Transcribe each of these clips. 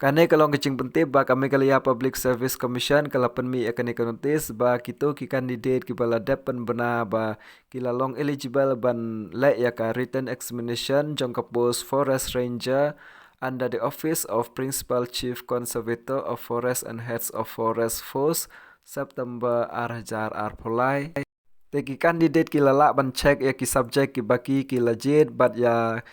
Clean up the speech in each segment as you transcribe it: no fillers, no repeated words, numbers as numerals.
Kane kalong kecing pentip ba kami kalia Public Service Commission kalapan mi akan notis ba kita ki candidate ki bala depan bena ba kila long eligible ban le ya ka written examination jong ka post forest ranger under the office of Principal Chief Conservator of Forest and Heads of Forest Force September arjar arpolai. Teki candidate kila lak ban check ya ki subject ki baki ki legit bat ya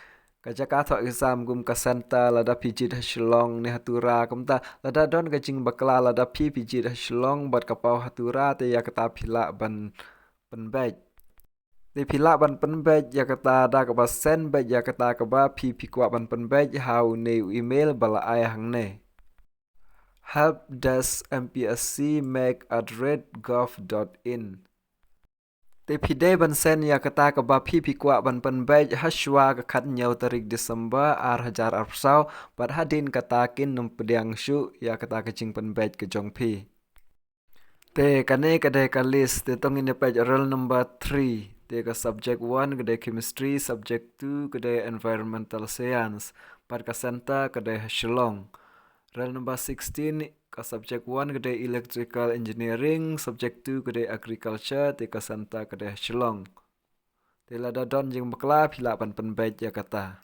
Kajakata exam gum kasanta lada pijit hasilong ni hatura kumta lada don kacing bakla lada pijit hasilong bat kapau hatura te ya kata pila ban penbej. Te pila ban penbej ya kata da kaba sen bej ya kata kaba kwa ban penbej hau ne email bala ayah ne. Helpdesk MPSC make@gov.in Te pide ban sen ya kata ka ba kwa ban penbej haswa ka khat nyau tarik Desember hajar arsau bat hadin kata kin num pediang syu ya kata kecing penbej ke jong pi. Te kane kade ka list te tong in page roll number 3 te ka subject 1 kade chemistry, subject 2 kade environmental science, pat ka center kade Shillong. Roll number 16 ka subject 1 kade electrical engineering, subject 2 kade agriculture, te ka santa kade Shillong. Te lada don jingbakla pila pan penbej ya kata.